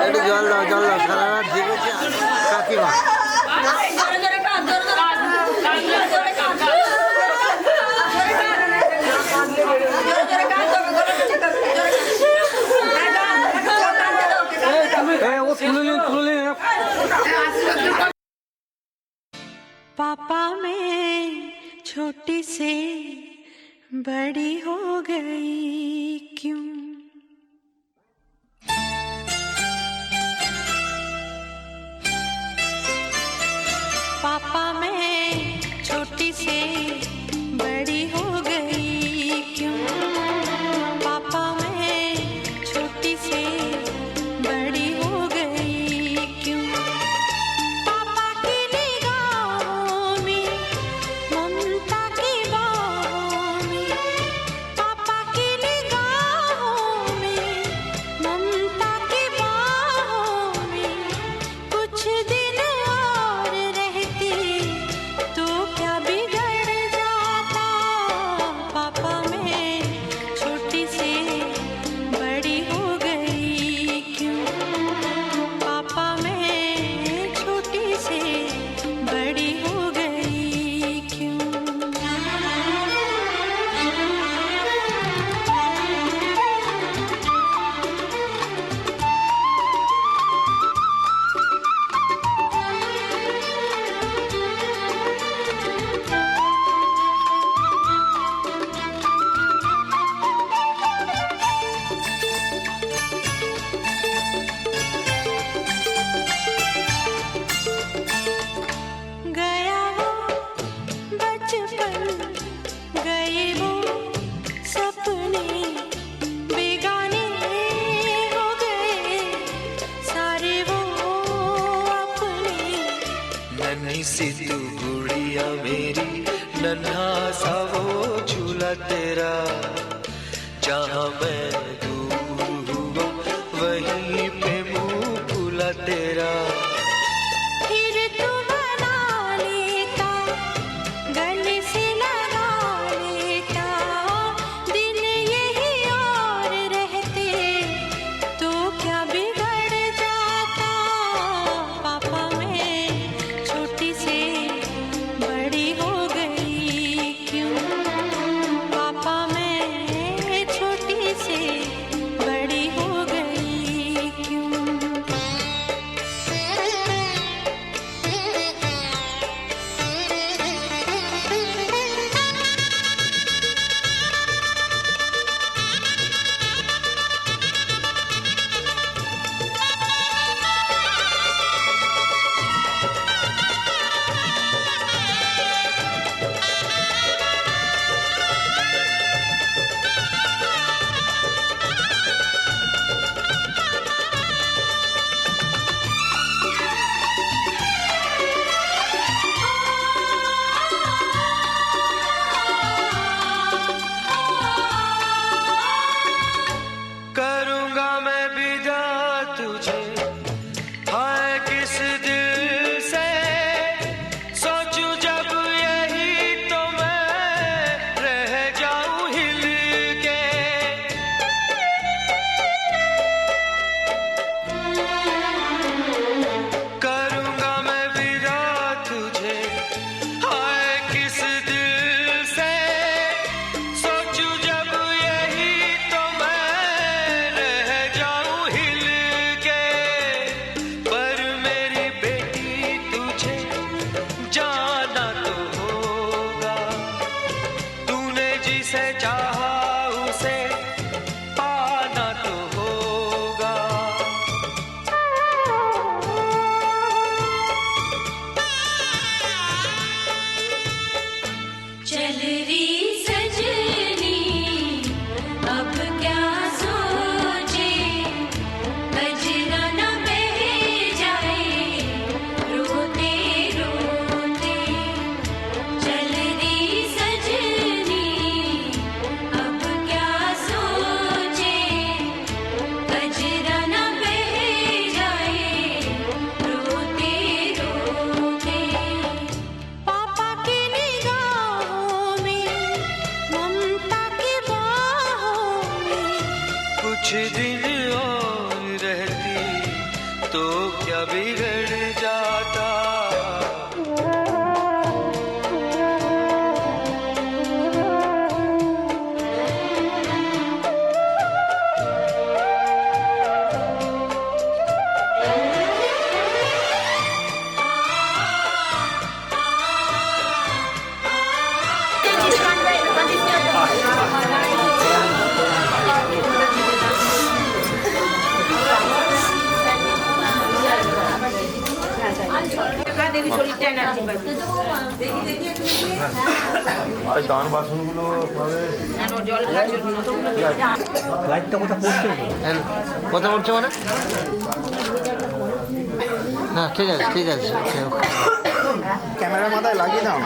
একটু জল দাও সারা রাত জেগেছে কাকিমা। पापा मैं छोटी से बड़ी हो गई क्यों? पापा मैं छोटी से बड़ी हो गई क्यों? पापा मैं छोटी से बड़ी हो गई क्यों? पापा की निगाहों में ममता की बाहों में, पापा की निगाहों में ममता की बाहों में कुछ दिन और रहती तो क्या बिगड़ जाता? पापा मैं छोटी से बड़ी हो गई क्यों? पापा मैं छोटी से बड़ी हो गई क्यों? गया वो बचपन, गए वो सपने, बेगाने हो गए सारे वो अपने। नन्ही सी तू गुड़िया मेरी, नन्हा सा वो झूला तेरा, जहाँ मैं दूर हुआ वहीं पे मुँह खुला तेरा। फिर तू बना लेता, गले से लगा लेता, दिन यही और रहते तो क्या बिगड़ जाता? पापा मैं छोटी से बड़ी हो गई क्यों? पापा मैं छोटी से बड़ी हो गई क्यों? क्या बिगड़ जाता। দান বাসনগুলো লাইটটা কোথায় পড়ছে? কথা বলছো মানে? না ঠিক আছে ঠিক আছে। ক্যামেরা মাথায় লাগিয়ে দাও।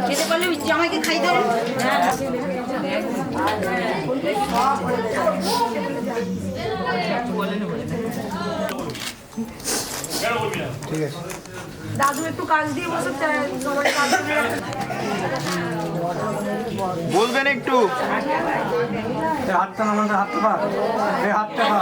খেতে পারলে জামাইকে খাই দাও। ঠিক আছে। দাদু একটু কাজ দিয়ে বসে সবাই কাজ দিয়ে বলবেন একটু। হাতটা আমাদের হাতটা পা, এই হাতটা পা।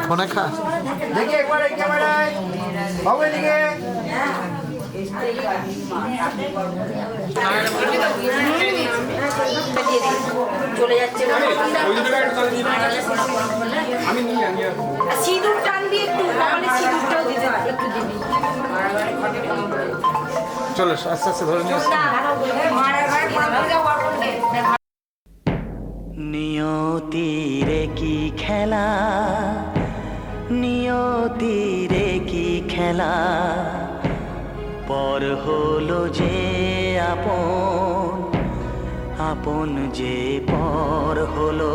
ফোনে খা দেখি একবার এই ক্যামেরায় বাবু এদিকে। চলে যাচ্ছে সিঁদুর টান দিয়ে একটু কপালে সিঁদুরটাও দিতে হবে একটু দিবি। চলো আস্তে আস্তে ধরে নিয়ে আসছি। নিয়তিরে কি খেলা, নিয়তিরে কি খেলা, পর হলো যে আপন, আপন যে পর হলো।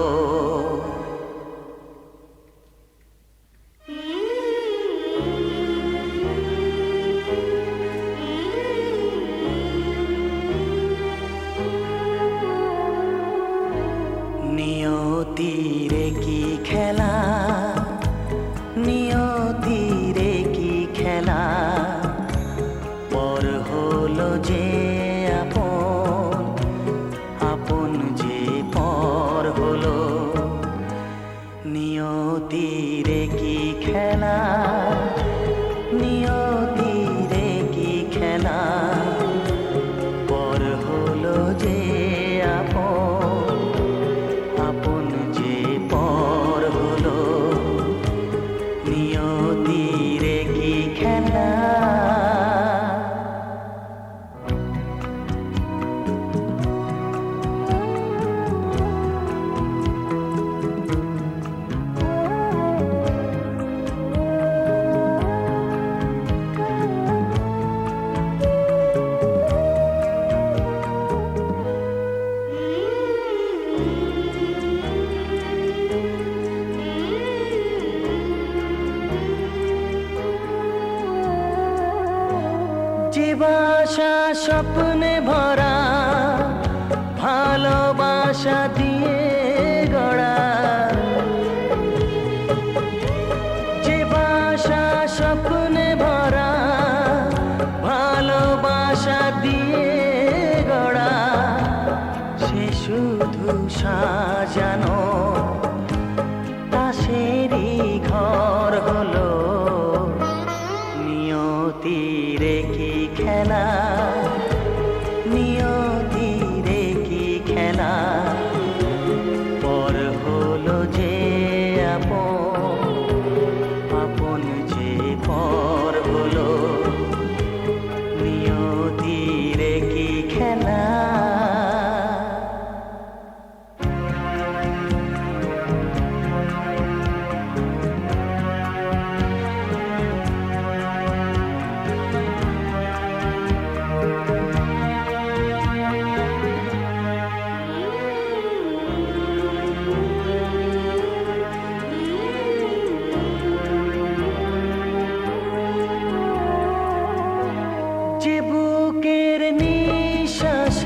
নিয়তিরে কি খেলা, নিয়তিরে কি খেলা, পর হলো যে আপন, আপন যে পর হলো। নিয়তিরে কি খেলা, নিয়তিরে কি খেলা, পর হলো যে আপন, আপন যে পর হলো। নিয়তিরে কি খেলা। যে বাসা স্বপ্নে ভরা, ভালোবাসা দিয়ে গড়া, যে বাসা স্বপ্নে ভরা, ভালোবাসা দিয়ে গড়া, সে শুধু সাজানো তাসেরই ঘর হলো। নিয়তিরে কি খেলা, নিয়তিরে কি খেলা, পর হলো যে আপন, আপন যে পর হলো। নিয়তিরে কি খেলা। যে বুকের নিঃশ্বাস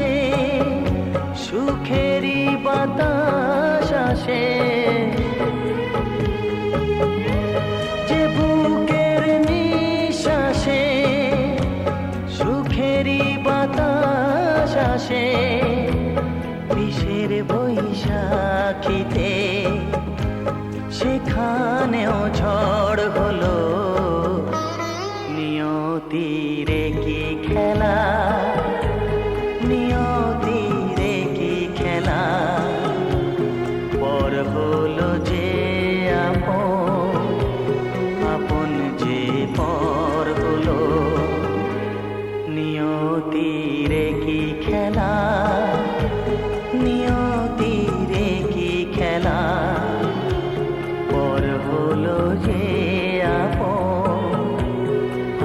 সুখেরই বাতাস আসে বিষের বৈশাখীতে, সেখানেও ঝড় হলো। নিয়তির কি খেলা, নিয়তির কি খেলা, পর হলো যে আপন, আপন যে পর হলো। নিয়তির কি খেলা, নিয়তির কি খেলা, পর হলো যে আপন,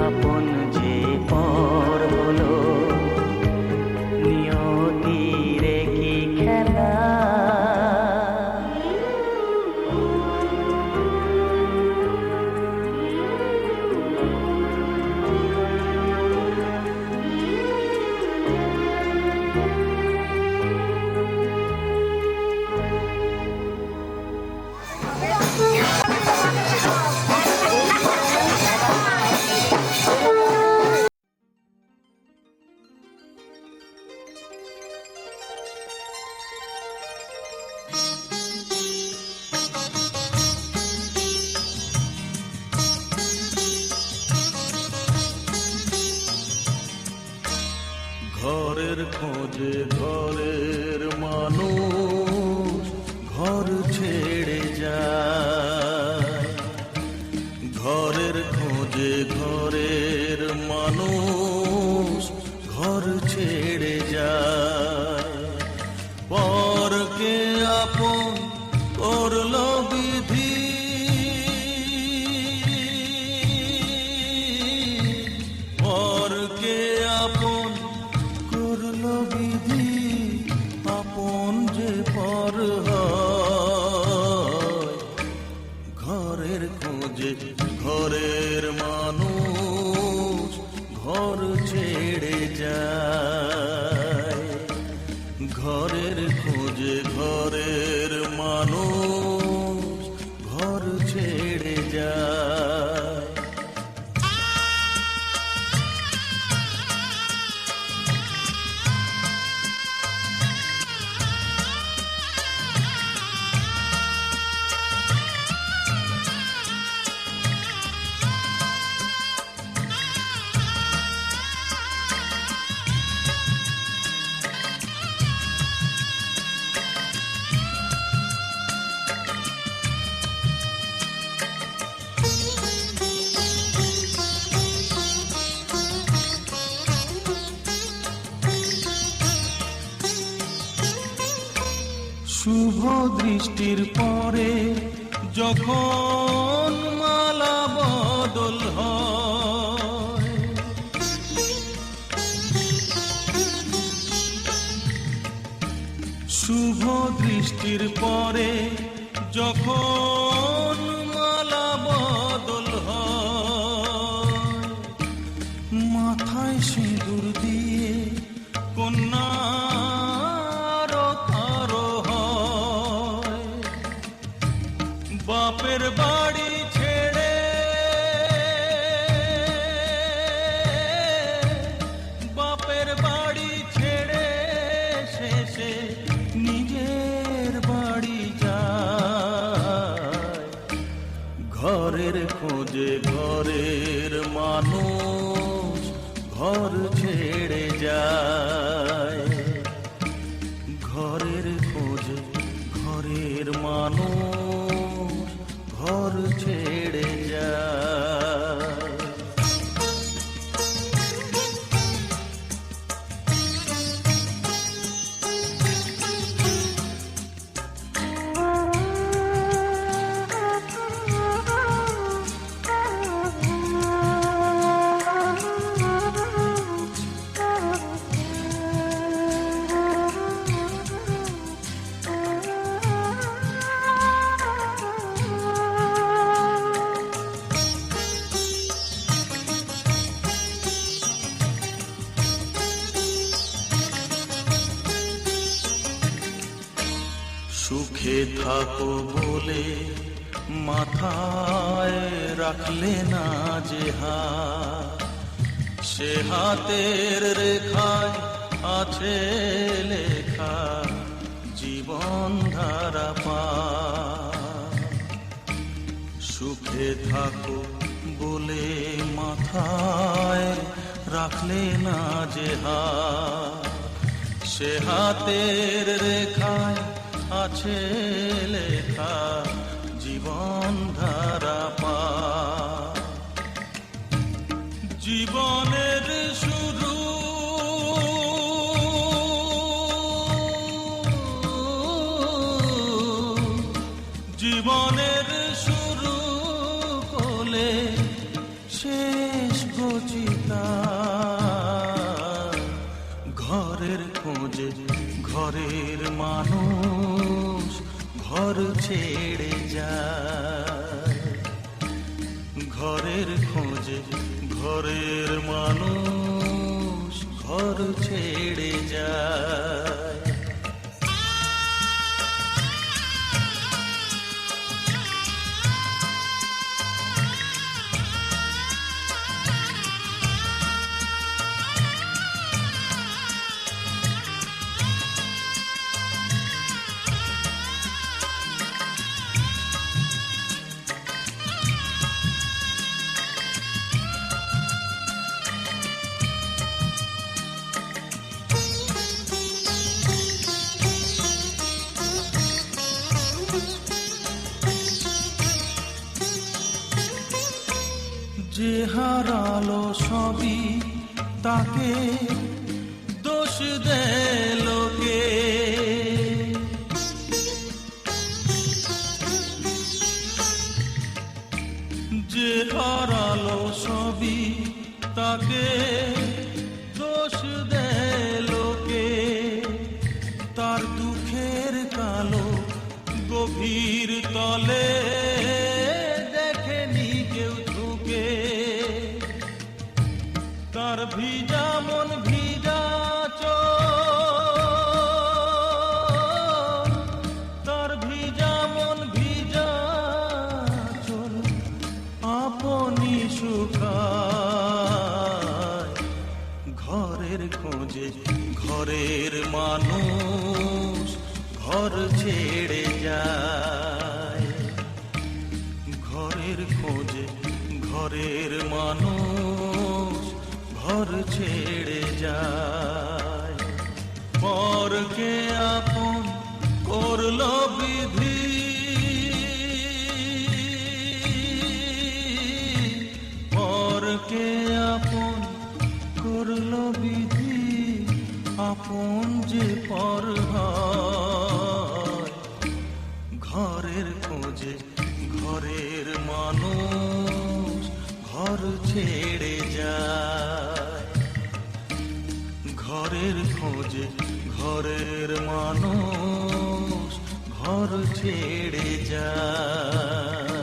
আপন যে পর হলো। নিয়তির কি খেলা। ঘরের খোঁজে ঘরের মানুষ ঘর ছেড়ে যায়, ঘরের খোঁজে ঘরের মানুষ ঘর ছেড়ে যায়। পরকে আপন করলো বিধি, পরকে আপন করলো বিধি, আপন যে পর হয়। ঘরের খোঁজে ঘরের মানুষ ঘর ছেড়ে যায়, ঘরের খোঁজে ঘরের মানুষ ঘর ছেড়ে যায়। শুভ দৃষ্টির পরে যখন মালা বদল হয়, শুভ দৃষ্টির পরে যখন মালা বদল হয়, মাথায় সিঁদুর দিয়ে কন্যা বাপের বাড়ি ছেড়ে, বাপের বাড়ি ছেড়ে শেষে নিজের বাড়ি যায়। ঘরের খোঁজে ঘরের মানুষ ঘর ছেড়ে যায়, ঘরের খোঁজে ঘরের মানুষ ঘর ছেড়ে যায়। সুখে থাকো বলে মাথায় রাখলে না যে হাত, সে হাতের রেখায় আছে লেখা জীবন ধারা পা। সুখে থাকো বলে মাথায় রাখলে না যে হাত, সে হাতের রেখায় আছে লেখা জীবন ধারা পা। জীবনের শুরু জীবনের শুরু কোলে শেষ গচিতা। ঘরের খোঁজে ঘরের মানুষ ঘর ছেড়ে যায়। ঘরের খোঁজে ঘরের মানুষ ঘর ছেড়ে যায়। যে হারালো সবই তাকে দোষ দেয় লোকে। যে হারালো সবই তাকে দোষ দেয় লোকে। তার দুঃখের কালো গভীর তলে দেখেনি কেউ ঝুঁকে। তার ভিজা মন ভিজা চোখ, তার ভিজা মন ভিজা চোখ আপনি শুকায়। ঘরের খোঁজে ঘরের মানুষ ঘর ছেড়ে যায়। ঘরের খোঁজে ঘরের মানুষ ঘর ছেড়ে যায়। পরকে আপন করলো বিধি, পরকে আপন করলো বিধি। আপন যে পর হয়। ঘরের খোঁজে ঘরের মানুষ ঘর ছেড়ে যায়। ঘরের খোঁজে ঘরের মানুষ ঘর ছেড়ে যায়।